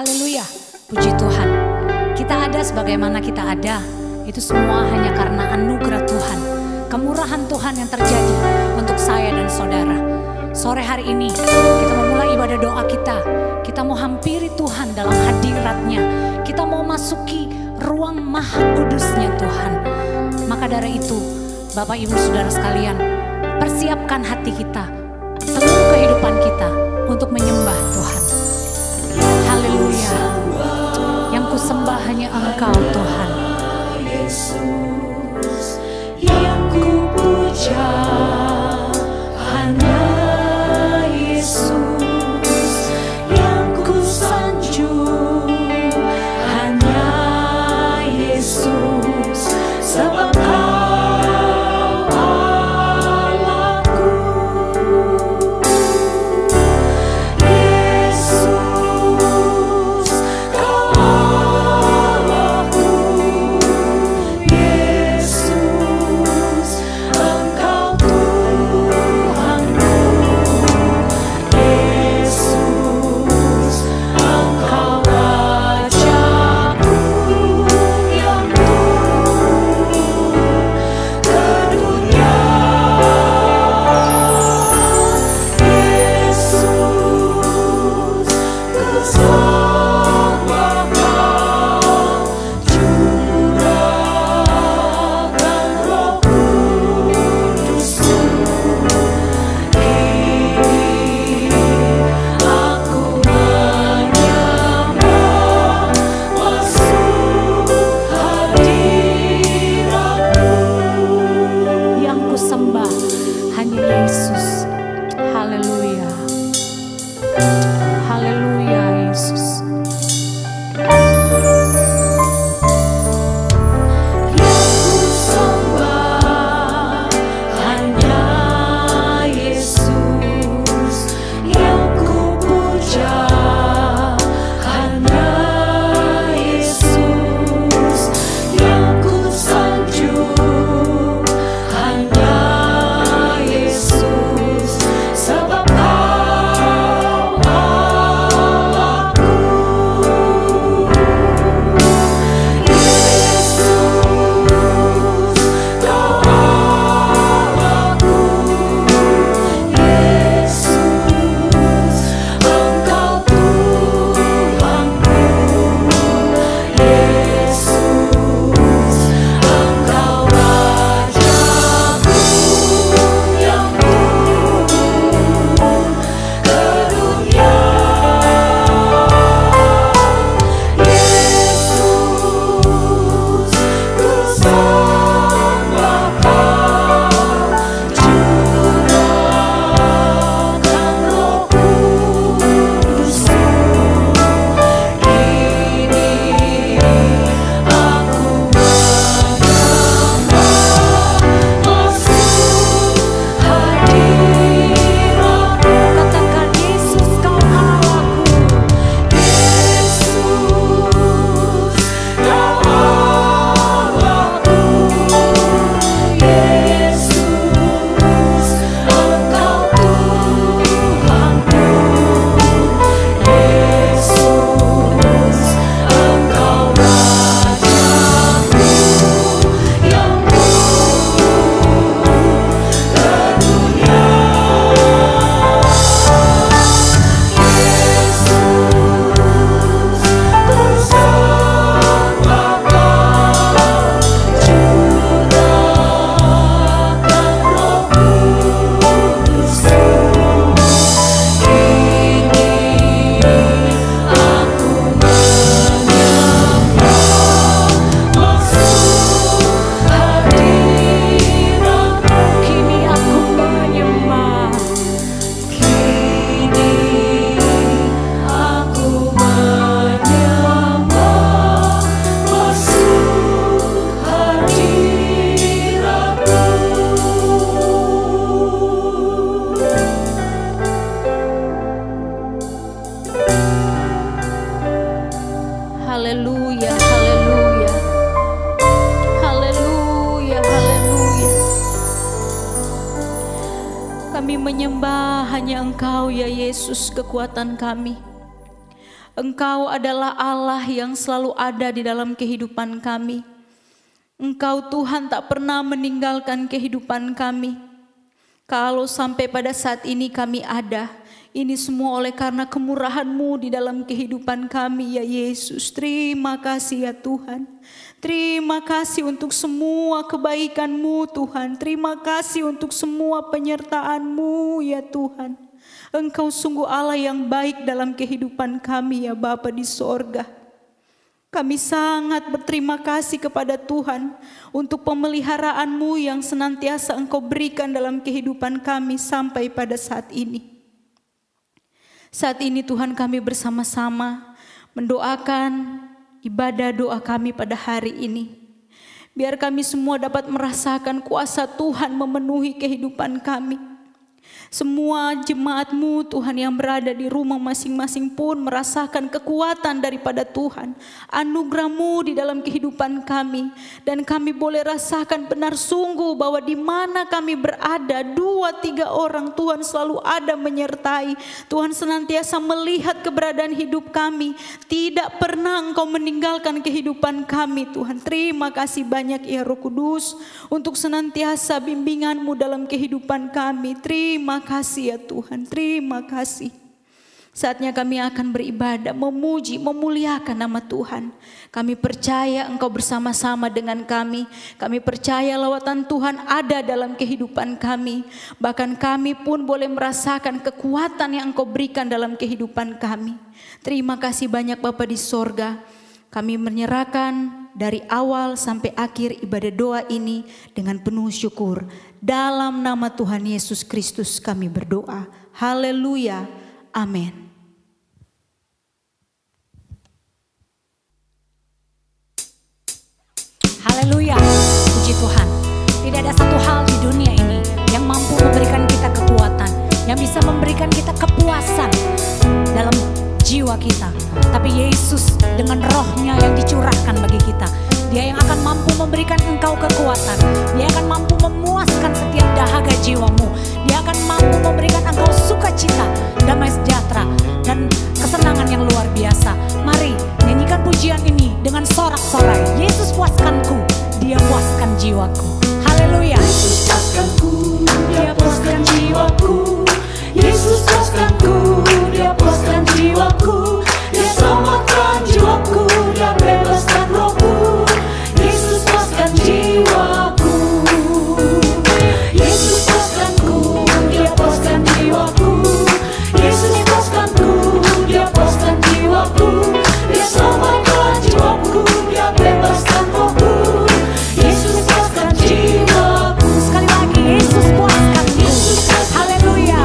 Haleluya, puji Tuhan. Kita ada sebagaimana kita ada, itu semua hanya karena anugerah Tuhan, kemurahan Tuhan yang terjadi untuk saya dan saudara. Sore hari ini kita memulai ibadah doa kita. Kita mau hampiri Tuhan dalam hadirat-Nya. Kita mau masuki ruang maha kudusnya Tuhan. Maka dari itu, Bapak Ibu Saudara sekalian, persiapkan hati kita, seluruh kehidupan kita untuk menyembah Tuhan. Haleluya. Yang kusembah hanya Engkau Tuhan. Yesus, yang kupuja hanya Yesus, yang kusanjung hanya Yesus, sebab Kau Allahku. Yesus, Kau Allahku. Yesus, Engkau Tuhanku. Yesus, Engkau Rajaku yang turun ke dunia. Yesus, kusembah Kau, curahkan Roh Kudus-Mu. Kini aku menyembah, masuk hadirat-Mu. Yang kusembah hanya Yesus. Haleluya. Haleluya Yesus. Yang kusembah hanya Yesus, yang kupuja hanya Yesus, yang kusanjung hanya Yesus, sebab Kau Allahku. Yesus, Kau Allahku. Yesus, Engkau Tuhanku. Yesus, Engkau Rajaku yang turun ke dunia. Yesus, kusembah Kau, curahkan Roh Kudus-Mu. Kini aku menyembah, masuk hadirat-Mu. Katakan Yesus Kau Allahku. Yesus, Kau Allahku. Yesus, Engkau Tuhanku. Yesus, Engkau Rajaku yang turun ke dunia. Yesus, kusembah Kau, curahkan Roh Kudus-Mu. Kini aku menyembah, masuk hadirat-Mu. Kini aku menyembah. Kini aku menyembah, masuk hadirat-Mu. Haleluya, haleluya. Haleluya, haleluya. Kami menyembah hanya Engkau ya Yesus, kekuatan kami. Engkau adalah Allah yang selalu ada di dalam kehidupan kami. Engkau Tuhan tak pernah meninggalkan kehidupan kami. Kalau sampai pada saat ini kami ada, ini semua oleh karena kemurahan-Mu di dalam kehidupan kami ya Yesus. Terima kasih ya Tuhan. Terima kasih untuk semua kebaikan-Mu Tuhan. Terima kasih untuk semua penyertaan-Mu ya Tuhan. Engkau sungguh Allah yang baik dalam kehidupan kami ya Bapa di sorga. Kami sangat berterima kasih kepada Tuhan untuk pemeliharaan-Mu yang senantiasa Engkau berikan dalam kehidupan kami sampai pada saat ini. Saat ini Tuhan kami bersama-sama mendoakan ibadah doa kami pada hari ini. Biar kami semua dapat merasakan kuasa Tuhan memenuhi kehidupan kami. Semua jemaat-Mu Tuhan yang berada di rumah masing-masing pun merasakan kekuatan daripada Tuhan. Anugerah-Mu di dalam kehidupan kami. Dan kami boleh rasakan benar sungguh bahwa di mana kami berada, 2-3 orang Tuhan selalu ada menyertai. Tuhan senantiasa melihat keberadaan hidup kami. Tidak pernah Engkau meninggalkan kehidupan kami Tuhan. Terima kasih banyak ya Roh Kudus untuk senantiasa bimbingan-Mu dalam kehidupan kami. Terima kasih ya Tuhan, terima kasih. Saatnya kami akan beribadah, memuji, memuliakan nama Tuhan. Kami percaya Engkau bersama-sama dengan kami. Kami percaya lawatan Tuhan ada dalam kehidupan kami. Bahkan kami pun boleh merasakan kekuatan yang Engkau berikan dalam kehidupan kami. Terima kasih banyak Bapa di sorga. Kami menyerahkan dari awal sampai akhir ibadah doa ini dengan penuh syukur. Dalam nama Tuhan Yesus Kristus kami berdoa. Haleluya. Amin. Haleluya. Puji Tuhan. Tidak ada satu hal di dunia ini yang mampu memberikan kita kekuatan, yang bisa memberikan kita kepuasan dalam jiwa kita. Tapi Yesus dengan rohnya yang dicurahkan bagi kita, Dia yang akan mampu memberikan engkau kekuatan. Dia akan mampu memuaskan setiap dahaga jiwamu. Dia akan mampu memberikan engkau sukacita, damai sejahtera, dan kesenangan yang luar biasa. Mari nyanyikan pujian ini dengan sorak-sorai. Yesus puaskanku, Dia puaskan jiwaku. Haleluya. Yesus puaskanku, Dia puaskan jiwaku. Yesus puaskanku, Dia puaskan jiwaku. Dia selamatkan jiwaku, Dia bebaskan rohku. Yesus puaskan jiwaku. Yesus puaskanku, Dia puaskan jiwaku. Yesus puaskanku, Dia puaskan jiwaku. Dia selamatkan jiwaku, Dia bebaskan rohku. Yesus puaskan jiwaku. Sekali lagi, Yesus puaskanku. Haleluya.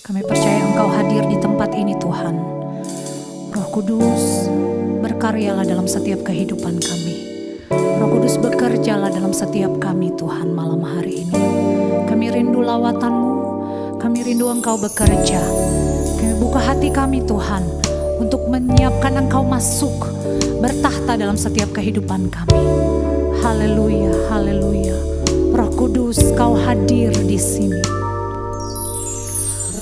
Kami percaya Engkau hadir di tempat ini Tuhan. Roh Kudus, berkaryalah dalam setiap kehidupan kami. Roh Kudus, bekerjalah dalam setiap kami Tuhan malam hari ini. Kami rindu lawatan-Mu, kami rindu Engkau bekerja. Kami buka hati kami Tuhan untuk menyiapkan Engkau masuk bertahta dalam setiap kehidupan kami. Haleluya, haleluya. Roh Kudus, Kau hadir di sini.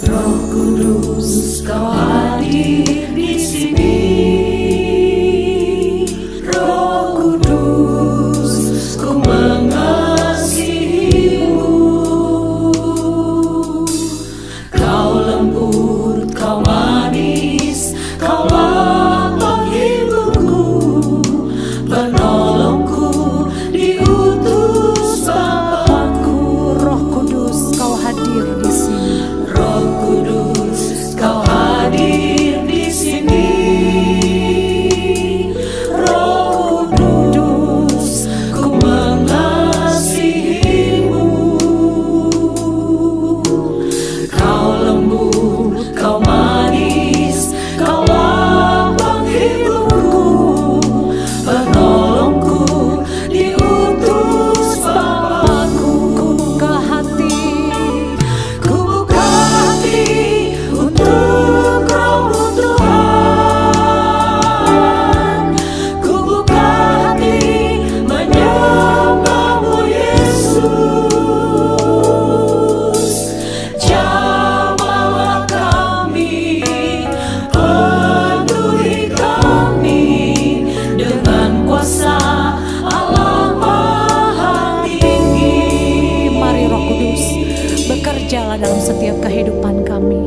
Roh Kudus, Kau hadir di sini. Roh Kudus, Ku mengasihi-Mu. Kau lembut, Kau manis, Kaulah penghiburku, penolongku, diutus Bapakku. Roh Kudus, Kau hadir di sini. Roh Kudus, Kau hadir di sini. Roh Kudus, Ku mengasihi-Mu. Kau lembut, Kau manis, Kaulah penghiburku, penolongku, diutus Bapakku. Ku buka hati, Ku buka hati untuk Roh-Mu Tuhan. Ku buka hati menyembah-Mu Yesus. Jamahlah kami, penuhi kami dengan kuasa Allah Maha Tinggi. mari Roh Kudus, bekerjalah dalam setiap kehidupan kami.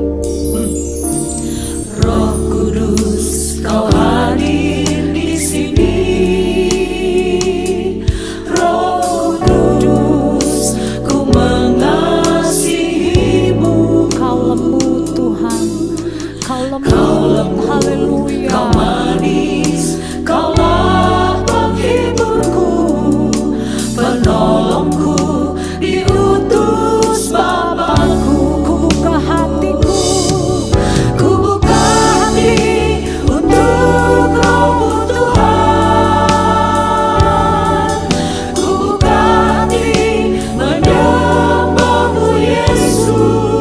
Roh Kudus, Kau hadir di sini. Roh Kudus, Ku mengasihi-Mu. Kau lembut Tuhan, Kau lembut, Kau lembut, haleluya. Kau manis, Kaulah penghiburku, penolongku, diutus Bapakku. Ku buka hatiku, Ku buka hati untuk Roh-Mu Tuhan. Ku buka hati menyembah-Mu Yesus.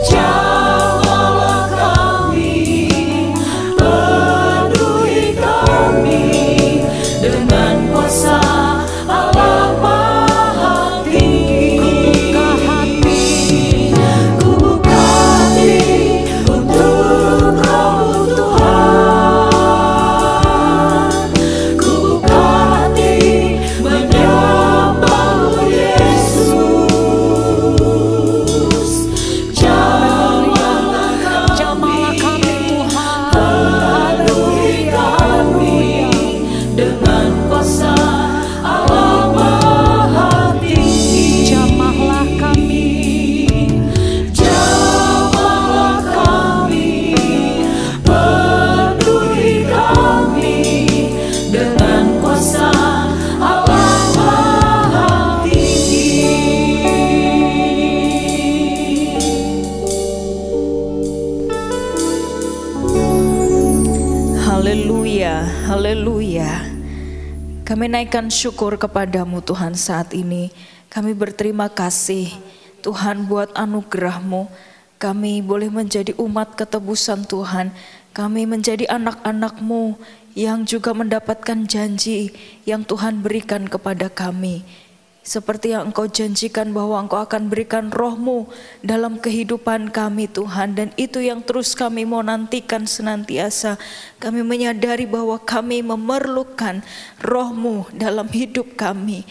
Jamahlah kami, penuhi kami dengan kuasa Allah Maha Tinggi. buka hati, Ku buka hati untuk Roh-Mu Tuhan. Ku buka hati menyembah-Mu Yesus. Jamahlah jamahlah kami Tuhan, penuhi kami dengan kuasa Allah Maha Tinggi. jamahlah kami, Jamahlah kami, penuhi kami dengan kuasa Allah Maha Tinggi. Haleluya, haleluya. Kami naikkan syukur kepadamu Tuhan saat ini. Kami berterima kasih Tuhan buat anugerah-Mu. Kami boleh menjadi umat ketebusan Tuhan. Kami menjadi anak-anak-Mu yang juga mendapatkan janji yang Tuhan berikan kepada kami. Seperti yang Engkau janjikan bahwa Engkau akan berikan Roh-Mu dalam kehidupan kami Tuhan. Dan itu yang terus kami mau nantikan senantiasa. Kami menyadari bahwa kami memerlukan Roh-Mu dalam hidup kami.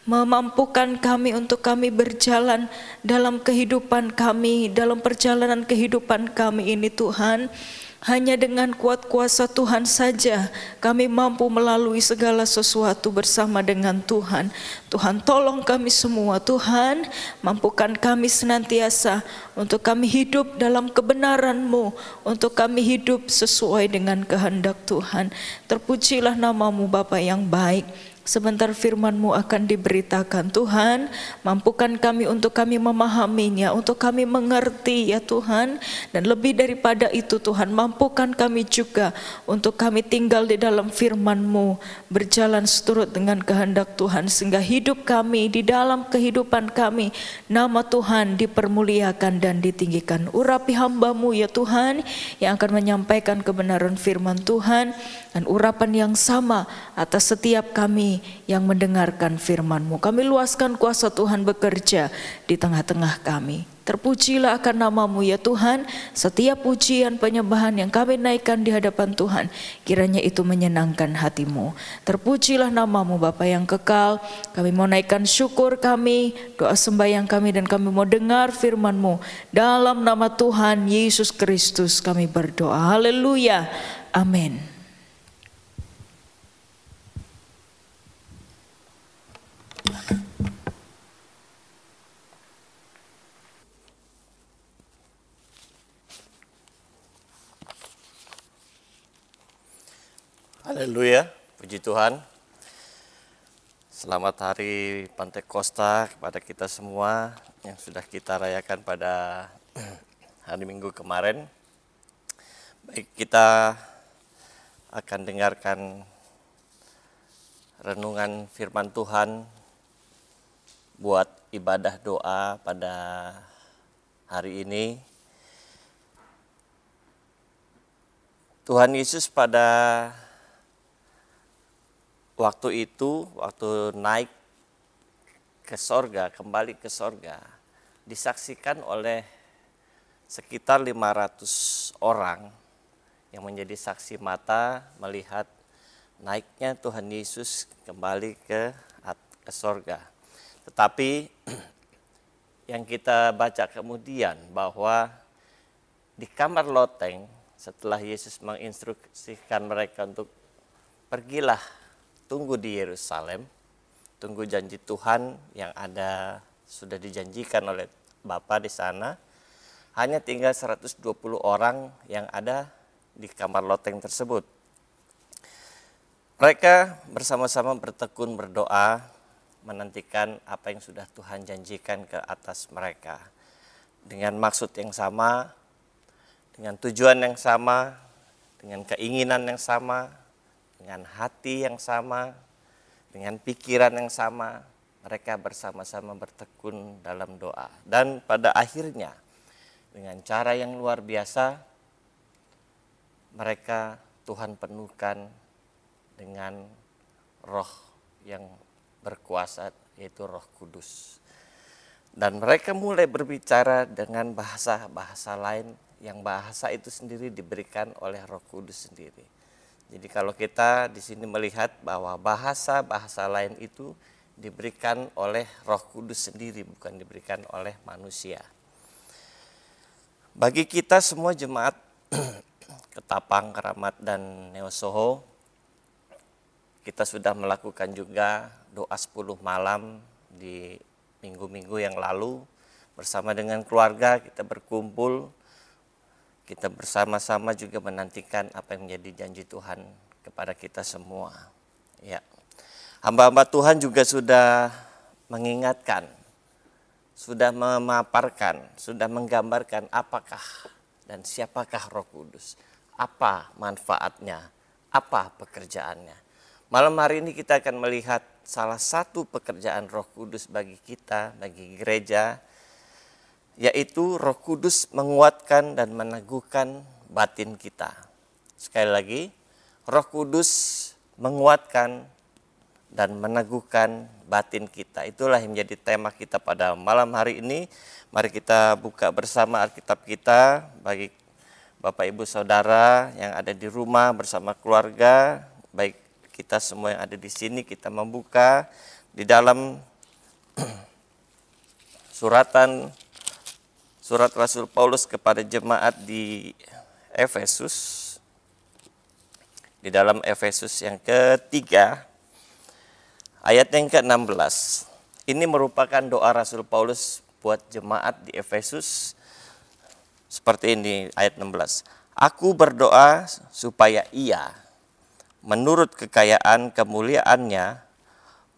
Memampukan kami untuk kami berjalan dalam kehidupan kami, dalam perjalanan kehidupan kami ini Tuhan. Hanya dengan kuat kuasa Tuhan saja kami mampu melalui segala sesuatu bersama dengan Tuhan. Tuhan tolong kami semua Tuhan, mampukan kami senantiasa untuk kami hidup dalam kebenaran-Mu, untuk kami hidup sesuai dengan kehendak Tuhan. Terpujilah nama-Mu Bapa yang baik. sebentar firman-Mu akan diberitakan. Tuhan, mampukan kami untuk kami memahaminya, untuk kami mengerti ya Tuhan. Dan lebih daripada itu Tuhan, mampukan kami juga untuk kami tinggal di dalam firman-Mu, berjalan seturut dengan kehendak Tuhan, sehingga hidup kami, di dalam kehidupan kami, nama Tuhan dipermuliakan dan ditinggikan. Urapi hamba-Mu ya Tuhan, yang akan menyampaikan kebenaran firman Tuhan, dan urapan yang sama atas setiap kami yang mendengarkan firman-Mu. Kami luaskan kuasa Tuhan bekerja di tengah-tengah kami. Terpujilah akan nama-Mu ya Tuhan. Setiap pujian penyembahan yang kami naikkan di hadapan Tuhan, kiranya itu menyenangkan hati-Mu. Terpujilah nama-Mu Bapa yang kekal. Kami mau naikkan syukur kami, doa sembahyang kami, dan kami mau dengar firman-Mu. Dalam nama Tuhan Yesus Kristus kami berdoa. Haleluya. Amin. Haleluya, puji Tuhan. Selamat hari Pantekosta kepada kita semua yang sudah kita rayakan pada hari Minggu kemarin. Baik, kita akan dengarkan renungan firman Tuhan buat ibadah doa pada hari ini. Tuhan Yesus pada waktu itu, waktu naik ke sorga, kembali ke sorga, disaksikan oleh sekitar 500 orang yang menjadi saksi mata melihat naiknya Tuhan Yesus kembali ke sorga. Tetapi yang kita baca kemudian bahwa di kamar loteng setelah Yesus menginstruksikan mereka untuk pergilah, tunggu di Yerusalem, tunggu janji Tuhan yang ada, sudah dijanjikan oleh Bapa di sana. Hanya tinggal 120 orang yang ada di kamar loteng tersebut. Mereka bersama-sama bertekun berdoa, menantikan apa yang sudah Tuhan janjikan ke atas mereka. Dengan maksud yang sama, dengan tujuan yang sama, dengan keinginan yang sama, dengan hati yang sama, dengan pikiran yang sama, mereka bersama-sama bertekun dalam doa. Dan pada akhirnya, dengan cara yang luar biasa, mereka Tuhan penuhkan dengan roh yang berkuasa, yaitu Roh Kudus. Dan mereka mulai berbicara dengan bahasa-bahasa lain, yang bahasa itu sendiri diberikan oleh Roh Kudus sendiri. Jadi kalau kita di sini melihat bahwa bahasa-bahasa lain itu diberikan oleh Roh Kudus sendiri, bukan diberikan oleh manusia. Bagi kita semua jemaat Ketapang, Keramat, dan Neosoho, kita sudah melakukan juga doa 10 malam di minggu-minggu yang lalu. Bersama dengan keluarga kita berkumpul. Kita bersama-sama juga menantikan apa yang menjadi janji Tuhan kepada kita semua. Ya, hamba-hamba Tuhan juga sudah mengingatkan, sudah memaparkan, sudah menggambarkan apakah dan siapakah Roh Kudus, apa manfaatnya, apa pekerjaannya. Malam hari ini kita akan melihat salah satu pekerjaan Roh Kudus bagi kita, bagi gereja, yaitu Roh Kudus menguatkan dan meneguhkan batin kita. Sekali lagi, Roh Kudus menguatkan dan meneguhkan batin kita. Itulah yang menjadi tema kita pada malam hari ini. Mari kita buka bersama Alkitab kita, bagi Bapak Ibu Saudara yang ada di rumah bersama keluarga, baik kita semua yang ada di sini, kita membuka di dalam Surat Rasul Paulus kepada jemaat di Efesus. Di dalam Efesus yang ketiga, ayat yang ke-16. Ini merupakan doa Rasul Paulus buat jemaat di Efesus. Seperti ini ayat 16. Aku berdoa supaya ia, menurut kekayaan kemuliaannya,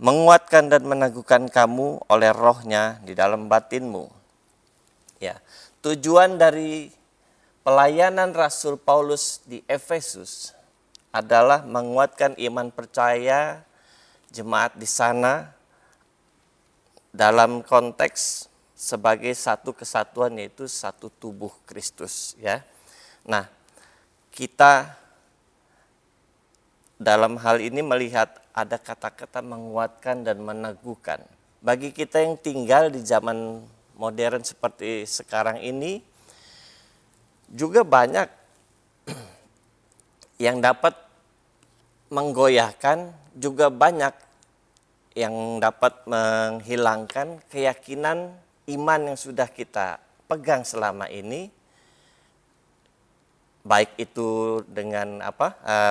menguatkan dan meneguhkan kamu oleh rohnya di dalam batinmu. Ya, tujuan dari pelayanan Rasul Paulus di Efesus adalah menguatkan iman percaya jemaat di sana dalam konteks sebagai satu kesatuan, yaitu satu tubuh Kristus, ya. Nah, kita dalam hal ini melihat ada kata-kata menguatkan dan meneguhkan. Bagi kita yang tinggal di zaman modern seperti sekarang ini, juga banyak yang dapat menggoyahkan, juga banyak yang dapat menghilangkan keyakinan iman yang sudah kita pegang selama ini, baik itu dengan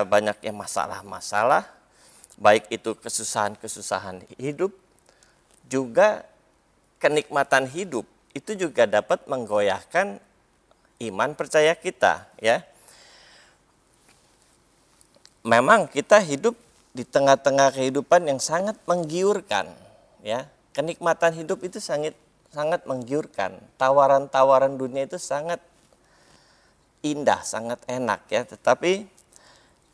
banyaknya masalah-masalah, baik itu kesusahan-kesusahan hidup, juga kenikmatan hidup, itu juga dapat menggoyahkan iman percaya kita, ya. Memang kita hidup di tengah-tengah kehidupan yang sangat menggiurkan, ya. Kenikmatan hidup itu sangat menggiurkan. Tawaran-tawaran dunia itu sangat indah, sangat enak, ya. Tetapi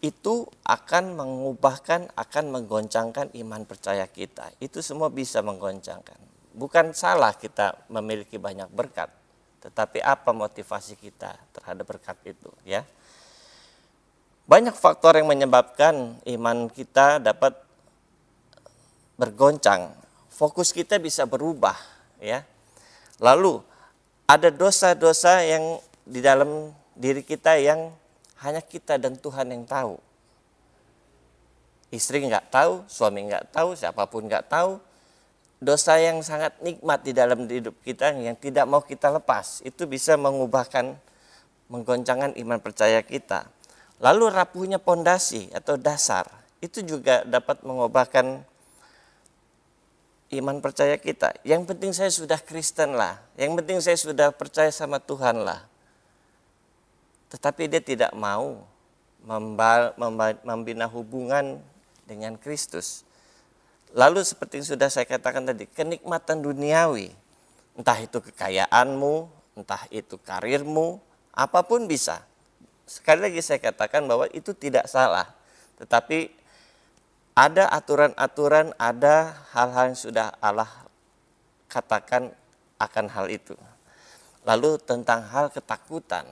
itu akan mengubahkan, akan menggoncangkan iman percaya kita. Itu semua bisa menggoncangkan. Bukan salah kita memiliki banyak berkat, tetapi apa motivasi kita terhadap berkat itu, ya. Banyak faktor yang menyebabkan iman kita dapat bergoncang. Fokus kita bisa berubah, ya. Lalu ada dosa-dosa yang di dalam diri kita yang hanya kita dan Tuhan yang tahu. Istri nggak tahu, suami nggak tahu, siapapun nggak tahu. Dosa yang sangat nikmat di dalam hidup kita yang tidak mau kita lepas, itu bisa mengubahkan, menggoncangkan iman percaya kita. Lalu rapuhnya pondasi atau dasar, itu juga dapat mengubahkan iman percaya kita. Yang penting saya sudah Kristen lah, yang penting saya sudah percaya sama Tuhan lah. Tetapi dia tidak mau membina hubungan dengan Kristus. Lalu seperti yang sudah saya katakan tadi, kenikmatan duniawi, entah itu kekayaanmu, entah itu karirmu, apapun bisa. Sekali lagi saya katakan bahwa itu tidak salah. Tetapi ada aturan-aturan, ada hal-hal yang sudah Allah katakan akan hal itu. Lalu tentang hal ketakutan.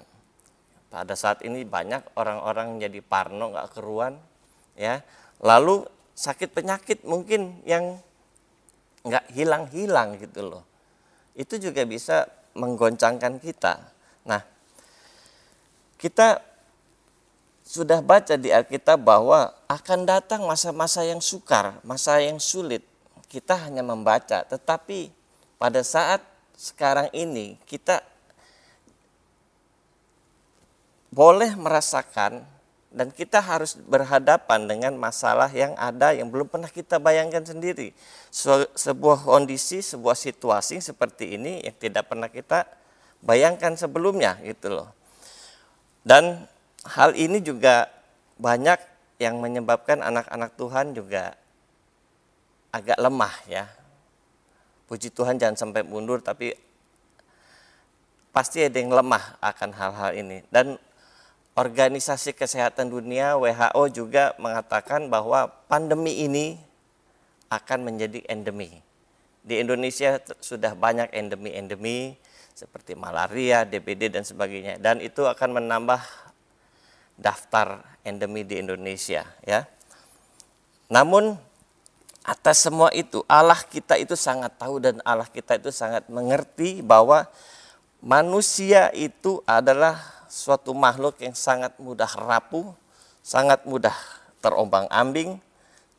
Pada saat ini banyak orang-orang jadi parno, nggak keruan, ya. Lalu sakit penyakit mungkin yang nggak hilang-hilang gitu loh. Itu juga bisa menggoncangkan kita. Nah, kita sudah baca di Alkitab bahwa akan datang masa-masa yang sukar, masa yang sulit. Kita hanya membaca, tetapi pada saat sekarang ini kita boleh merasakan dan kita harus berhadapan dengan masalah yang ada yang belum pernah kita bayangkan sendiri. Sebuah kondisi, sebuah situasi seperti ini yang tidak pernah kita bayangkan sebelumnya gitu loh. Dan hal ini juga banyak yang menyebabkan anak-anak Tuhan juga agak lemah, ya. Puji Tuhan jangan sampai mundur, tapi pasti ada yang lemah akan hal-hal ini. Dan Organisasi Kesehatan Dunia WHO juga mengatakan bahwa pandemi ini akan menjadi endemi. Di Indonesia sudah banyak endemi-endemi seperti malaria, DBD dan sebagainya, dan itu akan menambah daftar endemi di Indonesia, ya. Namun atas semua itu Allah kita itu sangat tahu dan Allah kita itu sangat mengerti bahwa manusia itu adalah suatu makhluk yang sangat mudah rapuh, sangat mudah terombang-ambing.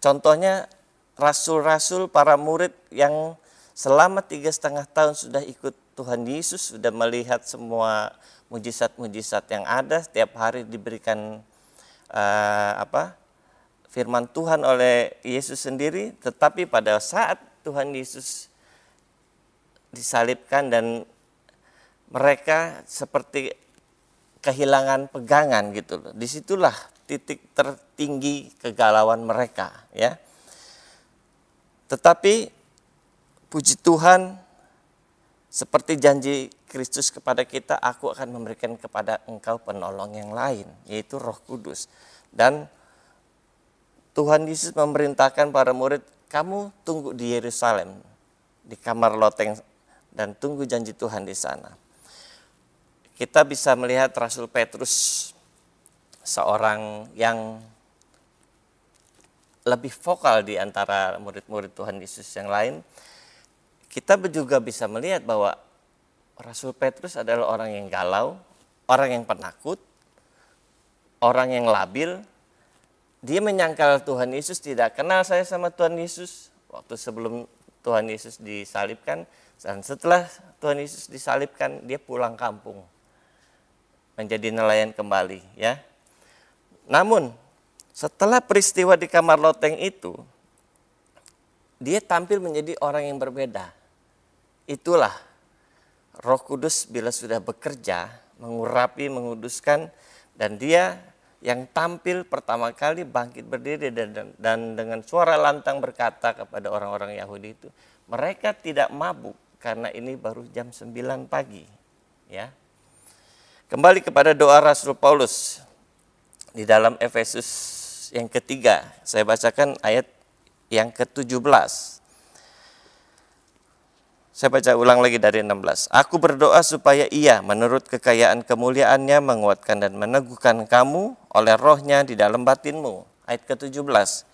Contohnya rasul-rasul, para murid yang selama 3,5 tahun sudah ikut Tuhan Yesus, sudah melihat semua mujizat-mujizat yang ada, setiap hari diberikan firman Tuhan oleh Yesus sendiri. Tetapi pada saat Tuhan Yesus disalibkan dan mereka seperti kehilangan pegangan gitu loh. Disitulah titik tertinggi kegalauan mereka, ya. Tetapi puji Tuhan, seperti janji Kristus kepada kita, aku akan memberikan kepada engkau penolong yang lain, yaitu Roh Kudus. Dan Tuhan Yesus memerintahkan para murid, kamu tunggu di Yerusalem, di kamar loteng, dan tunggu janji Tuhan di sana. Kita bisa melihat Rasul Petrus, seorang yang lebih vokal di antara murid-murid Tuhan Yesus yang lain. Kita juga bisa melihat bahwa Rasul Petrus adalah orang yang galau, orang yang penakut, orang yang labil. Dia menyangkal Tuhan Yesus, tidak kenal saya sama Tuhan Yesus waktu sebelum Tuhan Yesus disalibkan, dan setelah Tuhan Yesus disalibkan dia pulang kampung menjadi nelayan kembali, ya. Namun setelah peristiwa di kamar loteng itu, dia tampil menjadi orang yang berbeda. Itulah Roh Kudus bila sudah bekerja, mengurapi, menguduskan, dan dia yang tampil pertama kali bangkit berdiri dan dengan suara lantang berkata kepada orang-orang Yahudi itu, mereka tidak mabuk karena ini baru jam 9 pagi. Ya. Kembali kepada doa Rasul Paulus di dalam Efesus yang ketiga, saya bacakan ayat yang ke-17. Saya baca ulang lagi dari 16. Aku berdoa supaya ia menurut kekayaan kemuliaannya menguatkan dan meneguhkan kamu oleh rohnya di dalam batinmu. Ayat ke-17.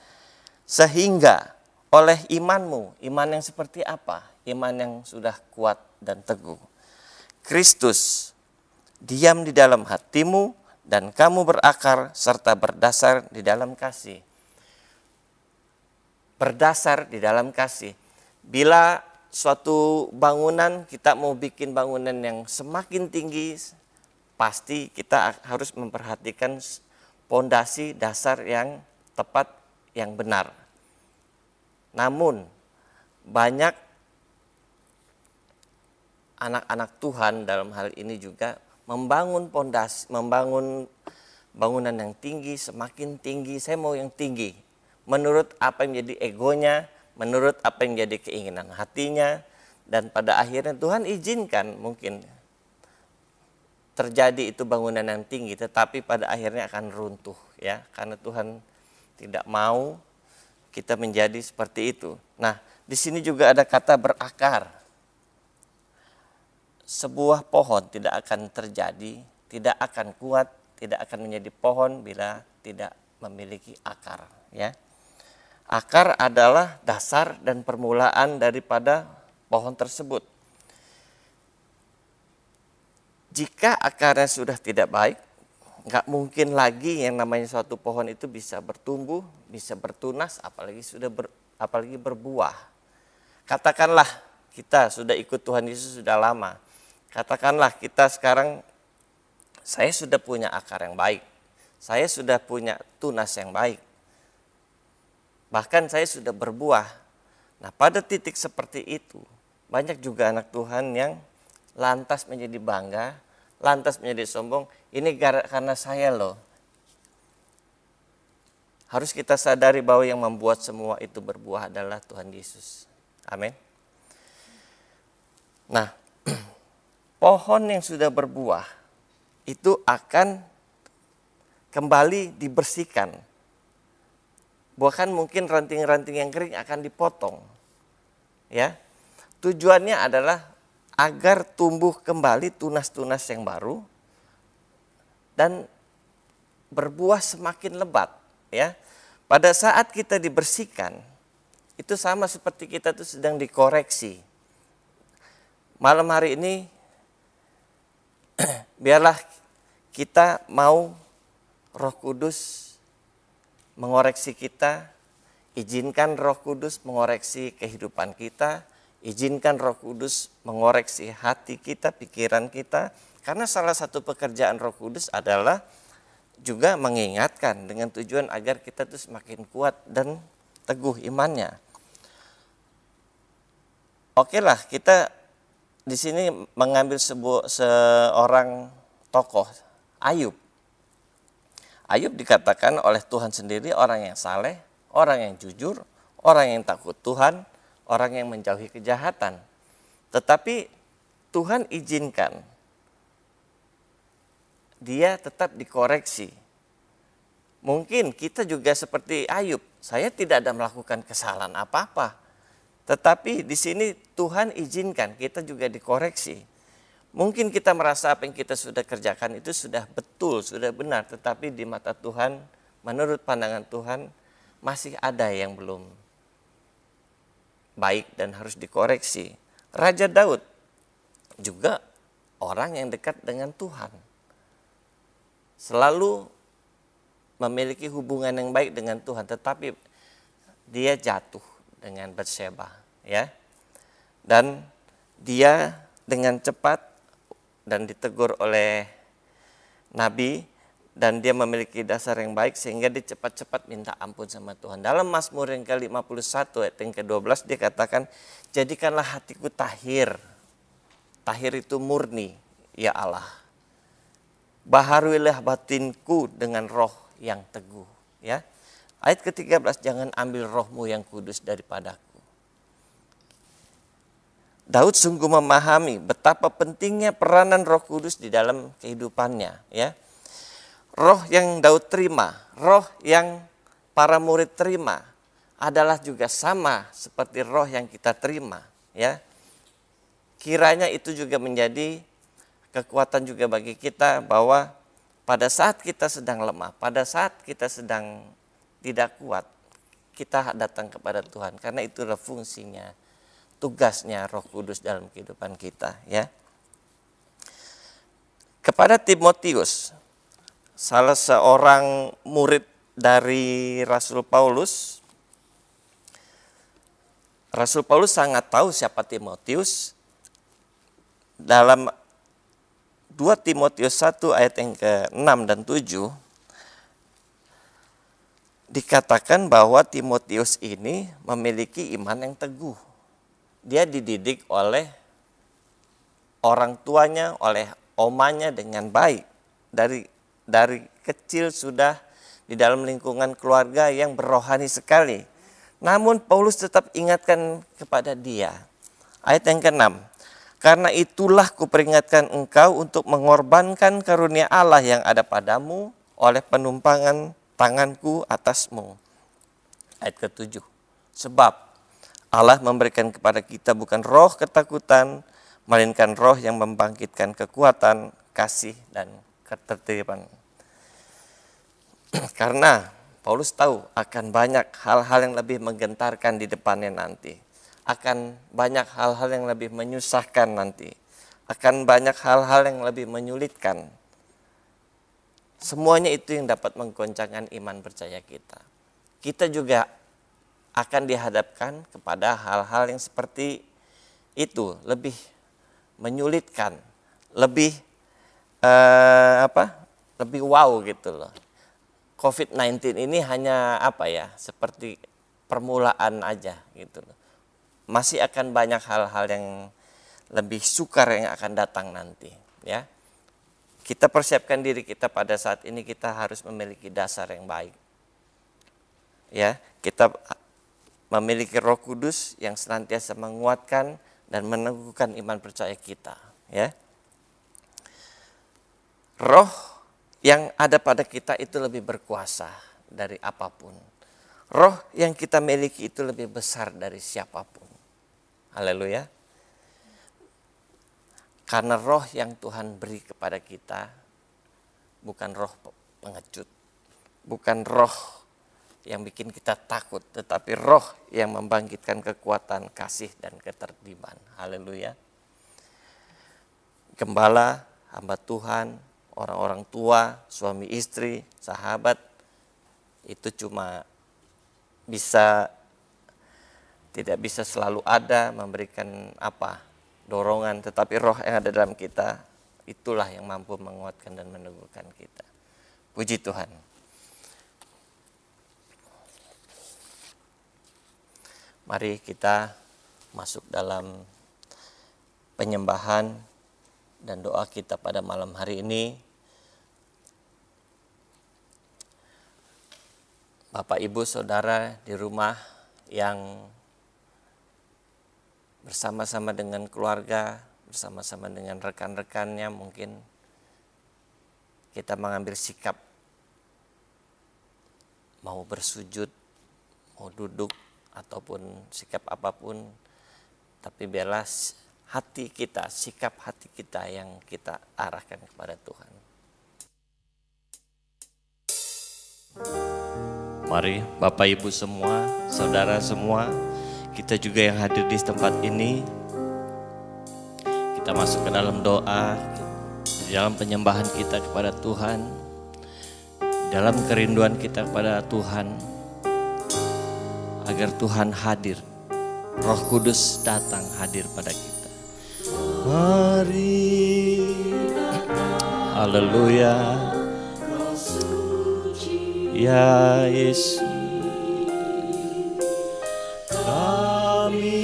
Sehingga oleh imanmu, iman yang seperti apa? Iman yang sudah kuat dan teguh. Kristus diam di dalam hatimu dan kamu berakar serta berdasar di dalam kasih. Berdasar di dalam kasih. Bila suatu bangunan, kita mau bikin bangunan yang semakin tinggi, pasti kita harus memperhatikan pondasi dasar yang tepat, yang benar. Namun banyak anak-anak Tuhan dalam hal ini juga membangun pondasi, membangun bangunan yang tinggi, semakin tinggi, saya mau yang tinggi. Menurut apa yang menjadi egonya, menurut apa yang jadi keinginan hatinya, dan pada akhirnya Tuhan izinkan mungkin terjadi itu bangunan yang tinggi, tetapi pada akhirnya akan runtuh, ya, karena Tuhan tidak mau kita menjadi seperti itu. Nah, di sini juga ada kata berakar. Sebuah pohon tidak akan terjadi, tidak akan kuat, tidak akan menjadi pohon bila tidak memiliki akar, ya. Akar adalah dasar dan permulaan daripada pohon tersebut. Jika akarnya sudah tidak baik, nggak mungkin lagi yang namanya suatu pohon itu bisa bertumbuh, bisa bertunas, apalagi berbuah. Katakanlah kita sudah ikut Tuhan Yesus sudah lama. Katakanlah kita sekarang, saya sudah punya akar yang baik, saya sudah punya tunas yang baik. Bahkan saya sudah berbuah. Nah, pada titik seperti itu, banyak juga anak Tuhan yang lantas menjadi bangga, lantas menjadi sombong. Ini karena saya loh. Harus kita sadari bahwa yang membuat semua itu berbuah adalah Tuhan Yesus. Amin. Nah, pohon yang sudah berbuah itu akan kembali dibersihkan. Bahkan mungkin ranting-ranting yang kering akan dipotong. Ya. Tujuannya adalah agar tumbuh kembali tunas-tunas yang baru dan berbuah semakin lebat, ya. Pada saat kita dibersihkan, itu sama seperti kita tuh sedang dikoreksi. Malam hari ini biarlah kita mau Roh Kudus mengoreksi kita, izinkan Roh Kudus mengoreksi kehidupan kita, izinkan Roh Kudus mengoreksi hati kita, pikiran kita, karena salah satu pekerjaan Roh Kudus adalah juga mengingatkan dengan tujuan agar kita tuh semakin kuat dan teguh imannya. Oke lah, kita di sini mengambil seorang tokoh, Ayub. Ayub dikatakan oleh Tuhan sendiri orang yang saleh, orang yang jujur, Orang yang takut Tuhan, orang yang menjauhi kejahatan. Tetapi Tuhan izinkan dia tetap dikoreksi. Mungkin kita juga seperti Ayub, saya tidak ada melakukan kesalahan apa-apa. Tetapi di sini Tuhan izinkan kita juga dikoreksi. Mungkin kita merasa apa yang kita sudah kerjakan itu sudah betul, sudah benar. Tetapi di mata Tuhan, menurut pandangan Tuhan, masih ada yang belum baik dan harus dikoreksi. Raja Daud juga orang yang dekat dengan Tuhan. Selalu memiliki hubungan yang baik dengan Tuhan, tetapi dia jatuh dengan Batseba, ya. Dan dia dengan cepat dan ditegur oleh nabi, dan dia memiliki dasar yang baik sehingga dia cepat-cepat minta ampun sama Tuhan. Dalam Mazmur yang ke-51 ayat yang ke-12 dia katakan, jadikanlah hatiku tahir. Tahir itu murni, ya Allah. Baharuilah batinku dengan roh yang teguh. Ya. Ayat ke-13, jangan ambil rohmu yang kudus daripadaku. Daud sungguh memahami betapa pentingnya peranan Roh Kudus di dalam kehidupannya, ya. Roh yang Daud terima, roh yang para murid terima adalah juga sama seperti roh yang kita terima, ya. Kiranya itu juga menjadi kekuatan juga bagi kita bahwa pada saat kita sedang lemah, pada saat kita sedang tidak kuat, kita datang kepada Tuhan karena itulah fungsinya, tugasnya Roh Kudus dalam kehidupan kita, ya. Kepada Timotius, salah seorang murid dari Rasul Paulus sangat tahu siapa Timotius. Dalam 2 Timotius 1 ayat yang ke-6 dan 7 dikatakan bahwa Timotius ini memiliki iman yang teguh. Dia dididik oleh orang tuanya, oleh omanya dengan baik. Dari kecil sudah di dalam lingkungan keluarga yang berohani sekali. Namun Paulus tetap ingatkan kepada dia. Ayat yang ke-6. Karena itulah kuperingatkan engkau untuk mengorbankan karunia Allah yang ada padamu oleh penumpangan tanganku atasmu. Ayat ke-7. Sebab Allah memberikan kepada kita bukan roh ketakutan, melainkan roh yang membangkitkan kekuatan, kasih, dan ketertiban. Karena Paulus tahu akan banyak hal-hal yang lebih menggentarkan di depannya nanti. Akan banyak hal-hal yang lebih menyusahkan nanti. Akan banyak hal-hal yang lebih menyulitkan. Semuanya itu yang dapat menggoncangkan iman percaya kita. Kita juga akan dihadapkan kepada hal-hal yang seperti itu, lebih menyulitkan, lebih lebih wow gitu loh. COVID-19 ini hanya seperti permulaan aja gitu loh. Masih akan banyak hal-hal yang lebih sukar yang akan datang nanti, ya. Kita persiapkan diri kita pada saat ini, kita harus memiliki dasar yang baik. Ya, kita memiliki Roh Kudus yang senantiasa menguatkan dan meneguhkan iman percaya kita, ya. Roh yang ada pada kita itu lebih berkuasa dari apapun. Roh yang kita miliki itu lebih besar dari siapapun. Haleluya. Karena roh yang Tuhan beri kepada kita bukan roh pengecut, bukan roh yang bikin kita takut, tetapi roh yang membangkitkan kekuatan, kasih, dan ketertiban. Haleluya. Gembala, hamba Tuhan, orang-orang tua, suami istri, sahabat, itu cuma tidak bisa selalu ada memberikan dorongan, tetapi roh yang ada dalam kita itulah yang mampu menguatkan dan meneguhkan kita. Puji Tuhan. Mari kita masuk dalam penyembahan dan doa kita pada malam hari ini. Bapak, Ibu, Saudara di rumah yang bersama-sama dengan keluarga, bersama-sama dengan rekan-rekannya mungkin kita mengambil sikap mau bersujud, mau duduk, ataupun sikap apapun, tapi biarlah hati kita, sikap hati kita yang kita arahkan kepada Tuhan. Mari Bapak Ibu semua, saudara semua, kita juga yang hadir di tempat ini, kita masuk ke dalam doa, di dalam penyembahan kita kepada Tuhan, dalam kerinduan kita kepada Tuhan, agar Tuhan hadir, Roh Kudus datang hadir pada kita. Mari, haleluya, ya Yesus, kami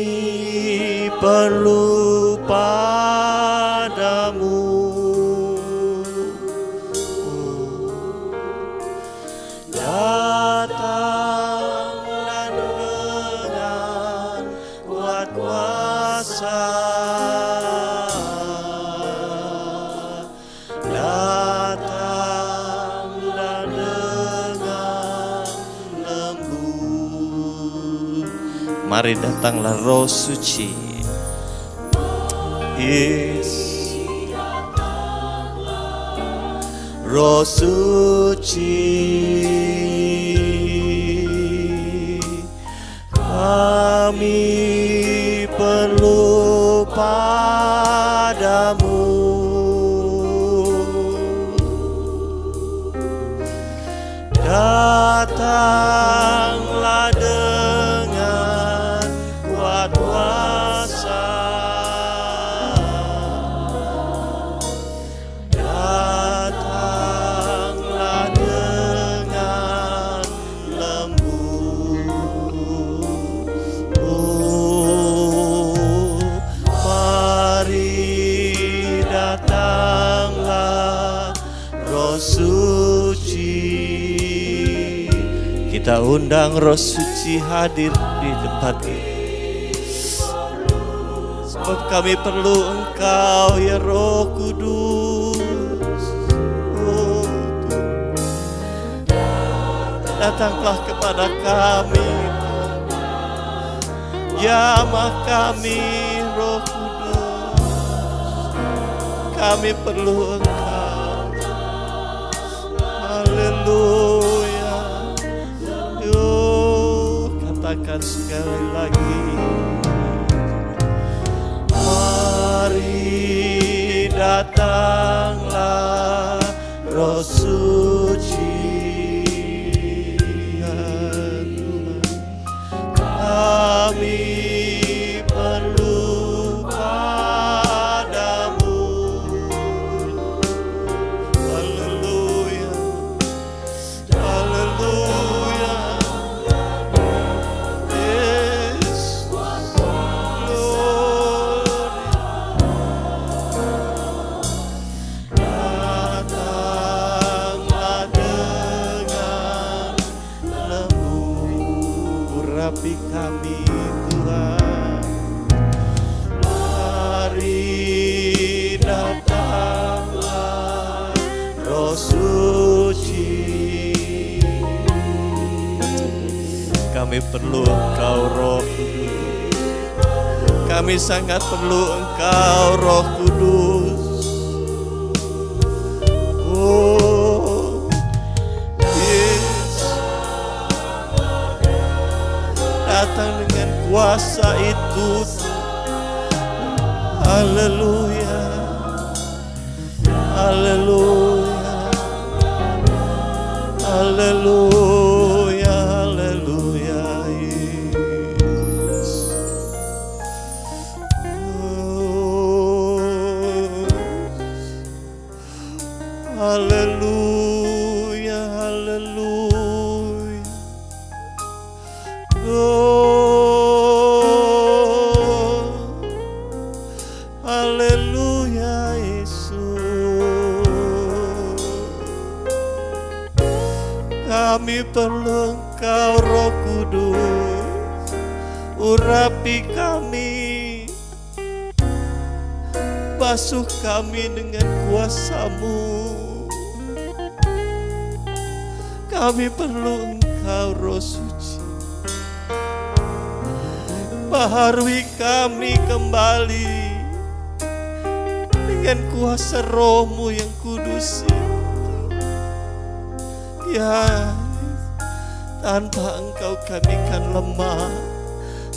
perlu padamu. Datanglah dengan kuat kuasa, datanglah dengan lembut. Mari datanglah Roh Suci. Yes. Roh Suci, kami perlu padamu. Datanglah dengan kuat kuasa, kita undang Roh Suci hadir di tempat ini. Sebab kami perlu Engkau ya Roh Kudus. Oh, datanglah kepada kami, jamah kami Roh Kudus. Kami perlu Engkau. Haleluya. Katakan sekali lagi, mari datanglah Roh Suci, ya Tuhan, kami perlu padamu. Haleluya, haleluya. Urapi kami Tuhan, mari datanglah Roh Suci. Kami perlu Engkau Roh Kudus, kami sangat perlu Engkau Roh Kudus. Oh yes, datang dengan kuasa itu. Haleluya, haleluya, haleluya, haleluya. Yes. Oh, haleluya, haleluya. Oh, haleluya Yesus. Kami perlu Engkau Roh Kudus. urapi kami, basuh kami dengan kuasa-Mu. Kami perlu Engkau, Roh Suci. Baharui kami kembali dengan kuasa Roh-Mu yang kudus itu. Ya, tanpa Engkau kami kan lemah,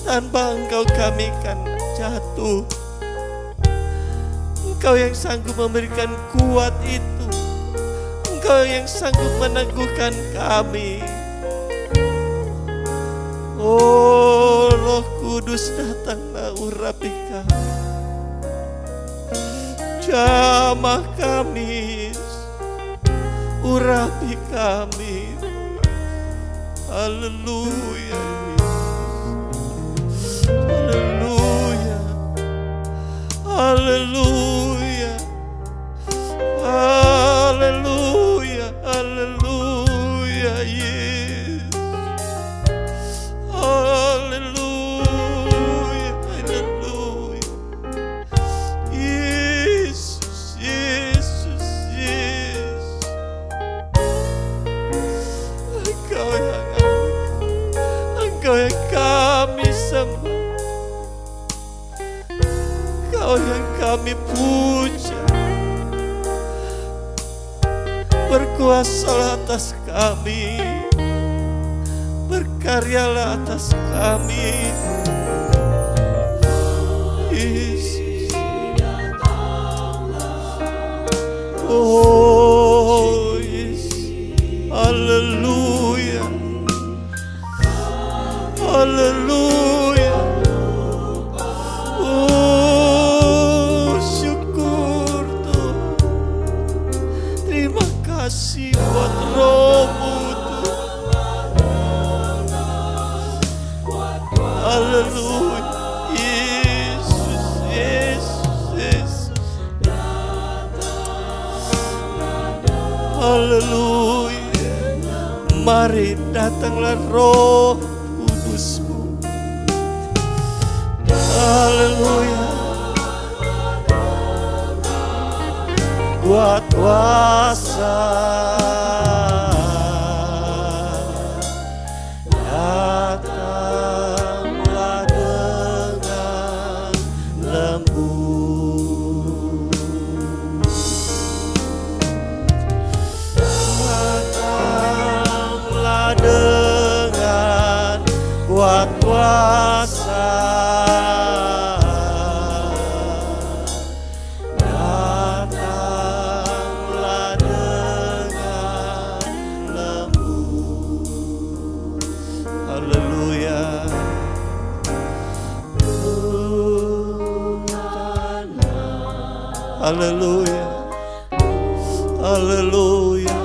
tanpa Engkau kami kan jatuh. Engkau yang sanggup memberikan kuat itu, Engkau yang sanggup meneguhkan kami. Oh Roh Kudus, datanglah urapi kami, jamah kami, urapi kami. Haleluya, haleluya, haleluya, haleluya, haleluya, Yesus. Haleluya, haleluya. Yesus, Yesus, Yesus. Engkau yang kami sembah, Engkau yang kami puja. Berkuasalah atas kami, berkaryalah atas kami, Yesus. Oh Yesus, haleluya, haleluya. Oh syukur Tuhan, terima kasih buat Roh-Mu Tuhan. Haleluya, Yesus, Yesus, Yesus. Haleluya. Mari datanglah Roh Kudus-Mu. Haleluya. Kuat kuasa, datanglah dengan lembut, datanglah dengan kuat kuasa, datanglah dengan lembut. Haleluya. Haleluya, haleluya,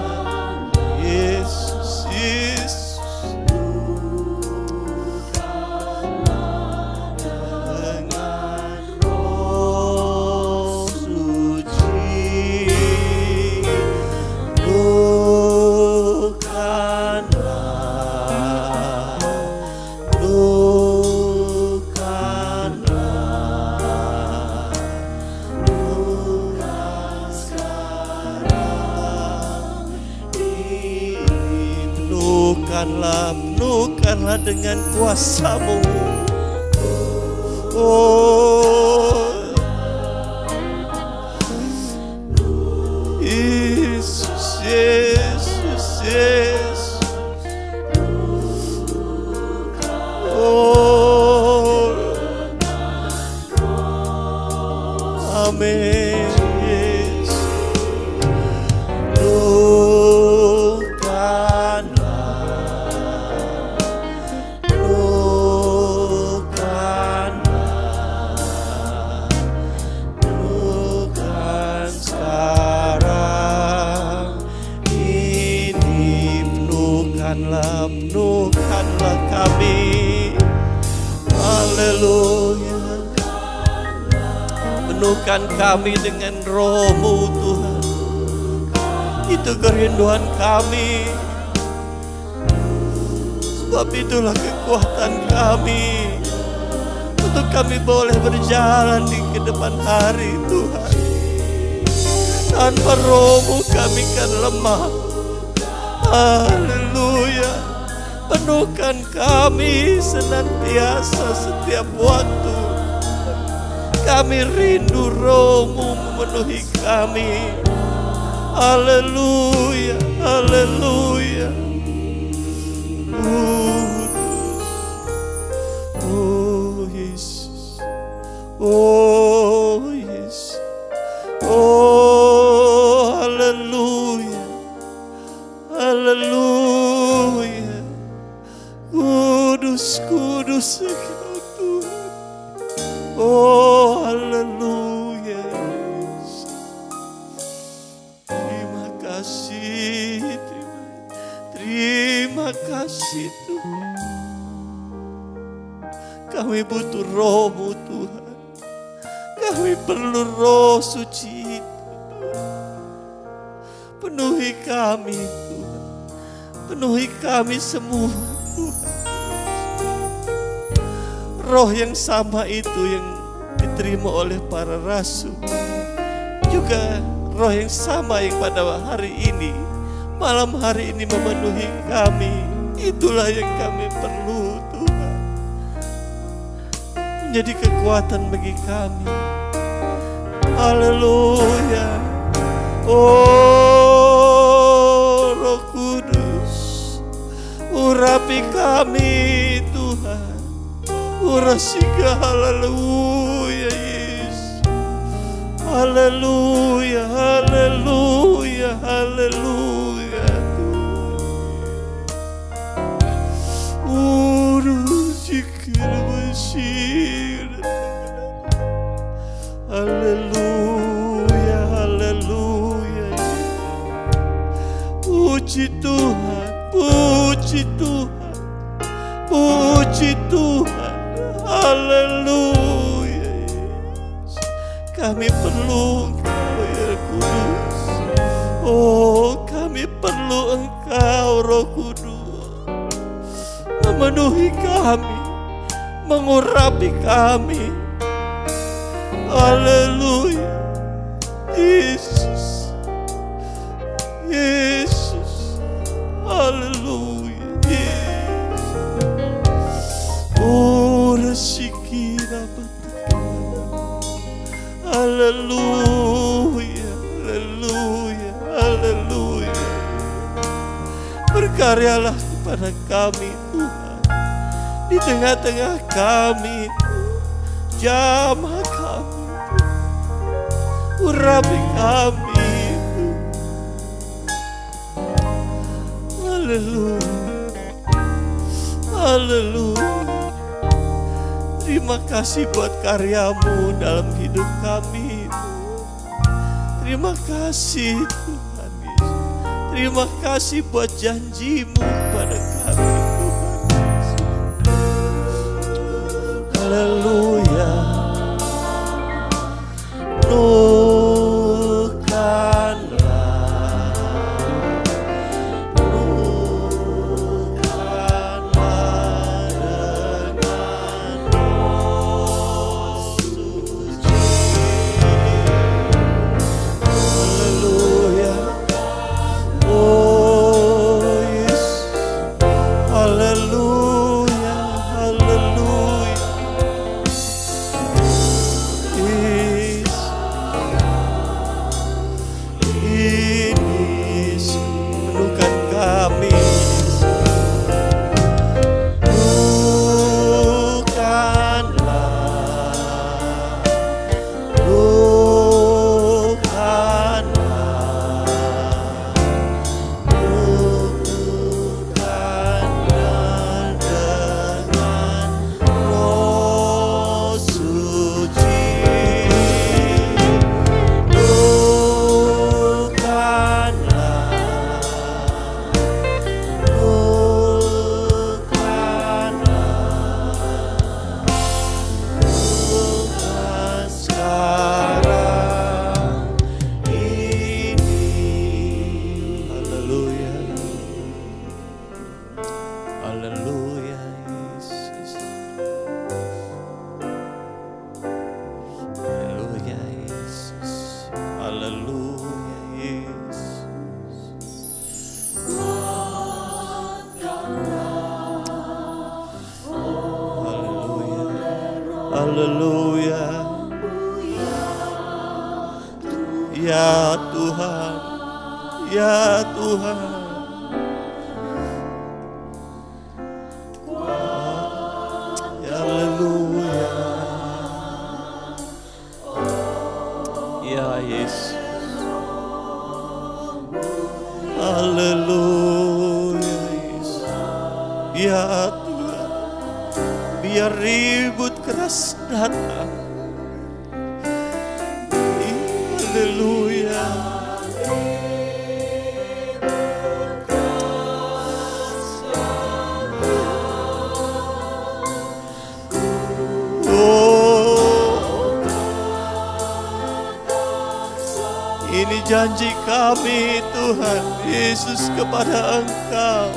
Yesus, Yesus. Dengan Roh Suci, lukanlah, lukanlah, lukan sekarang ini. Penuhkanlah dengan kuasa-Mu. Oh Yesus, Yesus, Yesus. Oh amin, Yesus. Lukan sekarang ini. Penuhkanlah kami. Haleluya. Penuhkan kami dengan Roh-Mu Tuhan. Itu kerinduan kami. Sebab itulah kekuatan kami. untuk kami boleh berjalan di ke depan hari Tuhan. Tanpa Roh-Mu kami kan lemah. Haleluya. Penuhkan kami senantiasa setiap waktu. Kami rindu Roh-Mu memenuhi kami. Haleluya, haleluya. Oh Yesus, oh Yesus, oh haleluya, haleluya. Kudus, kudus Engkau Tuhan. Oh haleluya Yesus. Terima kasih, terima kasih Tuhan. Kami butuh Roh-Mu Tuhan. Kami perlu Roh Suci itu. Penuhi kami Tuhan. Penuhi kami semua Tuhan. Roh yang sama itu yang diterima oleh para rasul. Juga roh yang sama yang pada hari ini, malam hari ini memenuhi kami. Itulah yang kami perlu Tuhan. Menjadi kekuatan bagi kami. Haleluya. Oh Roh Kudus, urapi kami Tuhan. Urasiga, haleluya Yesus. Haleluya, haleluya, haleluya Tuhan. Urasiga Mesir. Haleluya, haleluya. Puji Tuhan, puji Tuhan, puji Tuhan. Haleluya. Kami perlu Engkau ya Kudus. Oh kami perlu Engkau Roh Kudus. Memenuhi kami, mengurapi kami. Haleluya. Yesus, Yesus. Haleluya Yesus. Sikira betul. Haleluya, haleluya, haleluya. Berkaryalah kepada kami Tuhan. Di tengah-tengah kami, jamah kami, urapi kami. Haleluya, haleluya. Terima kasih buat karya-Mu dalam hidup kami. Terima kasih Tuhan Yesus. Terima kasih buat janji-Mu kepada kami Tuhan Yesus. Haleluya. Haleluya. Ya Tuhan, ya Tuhan. Haleluya. Ya Yesus. Haleluya Yesus. Ya Tuhan, biar ribut keras datang. Haleluya. Oh, ini janji kami Tuhan Yesus kepada Engkau.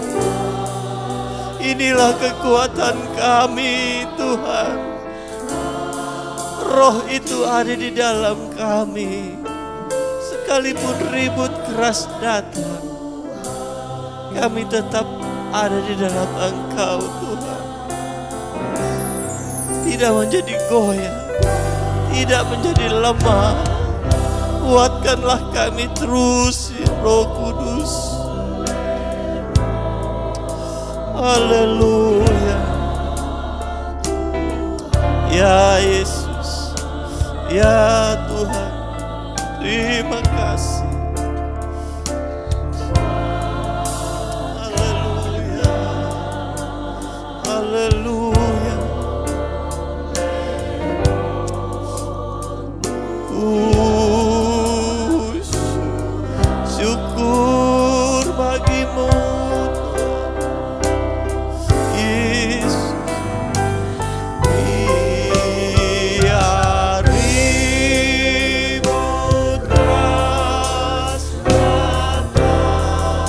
Inilah kekuatan kami Tuhan. Roh itu ada di dalam kami. Sekalipun ribut keras datang, kami tetap ada di dalam Engkau Tuhan. Tidak menjadi goyah, tidak menjadi lemah. Kuatkanlah kami terus ya Roh Kudus. Haleluya. Ya Yesus, ya Tuhan, terima kasih. Haleluya. Haleluya. Syukur bagimu Yesus. Biar ribut keras datang,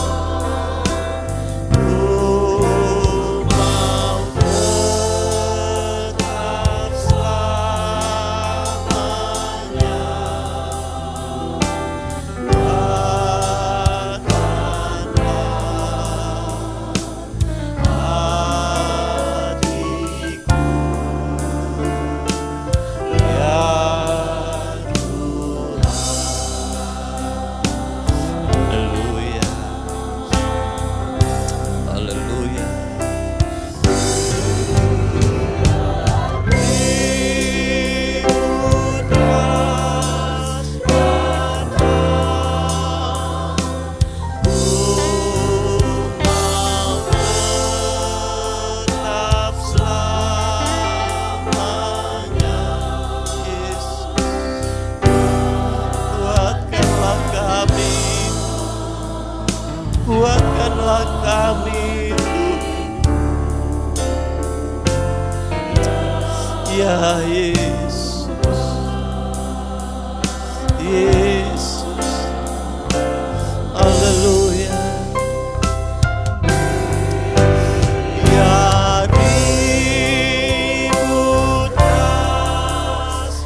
ku mau tetap selamanya. Kuatkanlah kami, ya Yesus, Yesus, haleluya. Ya ribut keras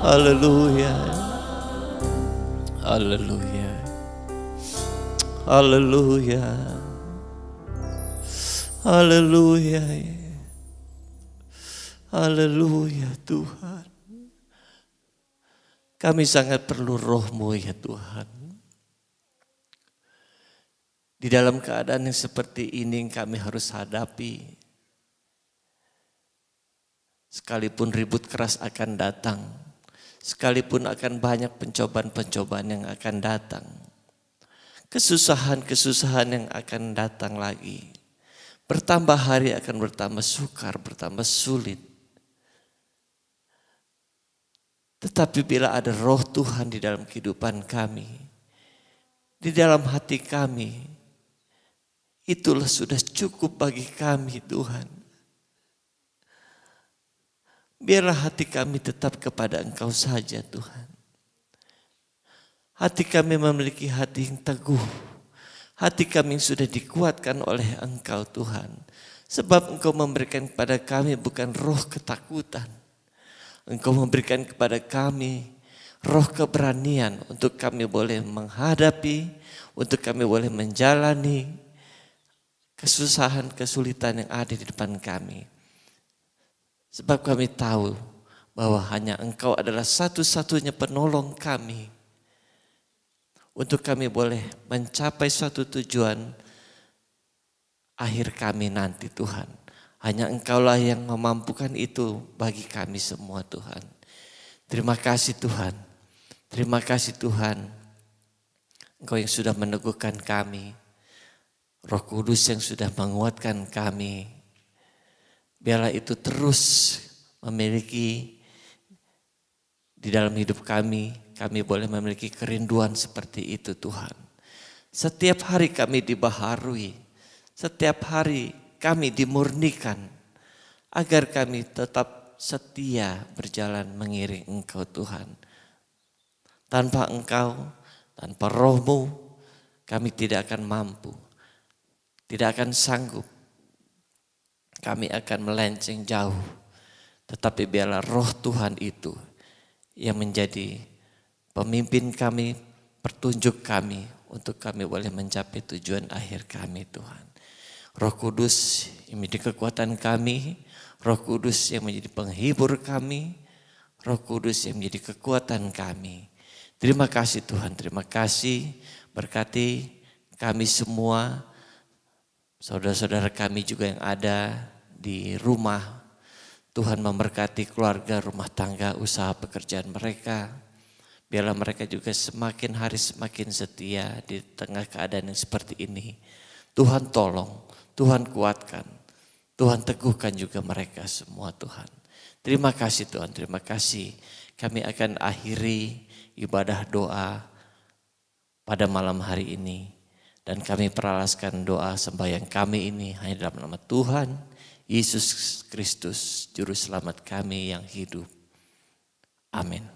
haleluya, haleluya, haleluya, haleluya, haleluya Tuhan. Kami sangat perlu Roh-Mu ya Tuhan. Di dalam keadaan yang seperti ini kami harus hadapi. Sekalipun ribut keras akan datang. Sekalipun akan banyak pencobaan-pencobaan yang akan datang. Kesusahan-kesusahan yang akan datang lagi. Bertambah hari akan bertambah sukar, bertambah sulit. Tetapi bila ada Roh Tuhan di dalam kehidupan kami, di dalam hati kami, itulah sudah cukup bagi kami Tuhan. Biarlah hati kami tetap kepada Engkau saja Tuhan. Hati kami memiliki hati yang teguh. Hati kami yang sudah dikuatkan oleh Engkau Tuhan. Sebab Engkau memberikan kepada kami bukan roh ketakutan. Engkau memberikan kepada kami roh keberanian untuk kami boleh menghadapi, untuk kami boleh menjalani kesusahan, kesulitan yang ada di depan kami. Sebab kami tahu bahwa hanya Engkau adalah satu-satunya penolong kami. Untuk kami boleh mencapai suatu tujuan akhir kami nanti Tuhan. Hanya Engkaulah yang memampukan itu bagi kami semua Tuhan. Terima kasih Tuhan. Terima kasih Tuhan. Engkau yang sudah meneguhkan kami. Roh Kudus yang sudah menguatkan kami. Biarlah itu terus memiliki di dalam hidup kami. Kami boleh memiliki kerinduan seperti itu Tuhan. Setiap hari kami dibaharui. Setiap hari kami dimurnikan. Agar kami tetap setia berjalan mengiring Engkau Tuhan. Tanpa Engkau, tanpa Roh-Mu, kami tidak akan mampu. Tidak akan sanggup. Kami akan melenceng jauh. Tetapi biarlah roh Tuhan itu yang menjadi pemimpin kami, petunjuk kami untuk kami boleh mencapai tujuan akhir kami Tuhan. Roh Kudus yang menjadi kekuatan kami, Roh Kudus yang menjadi penghibur kami, Roh Kudus yang menjadi kekuatan kami. Terima kasih Tuhan, terima kasih. Berkati kami semua, saudara-saudara kami juga yang ada di rumah. Tuhan memberkati keluarga, rumah tangga, usaha pekerjaan mereka. Biarlah mereka juga semakin hari semakin setia di tengah keadaan yang seperti ini. Tuhan tolong, Tuhan kuatkan, Tuhan teguhkan juga mereka semua Tuhan. Terima kasih Tuhan, terima kasih. Kami akan akhiri ibadah doa pada malam hari ini. Dan kami peralaskan doa sembahyang kami ini hanya dalam nama Tuhan Yesus Kristus, Juru Selamat kami yang hidup. Amin.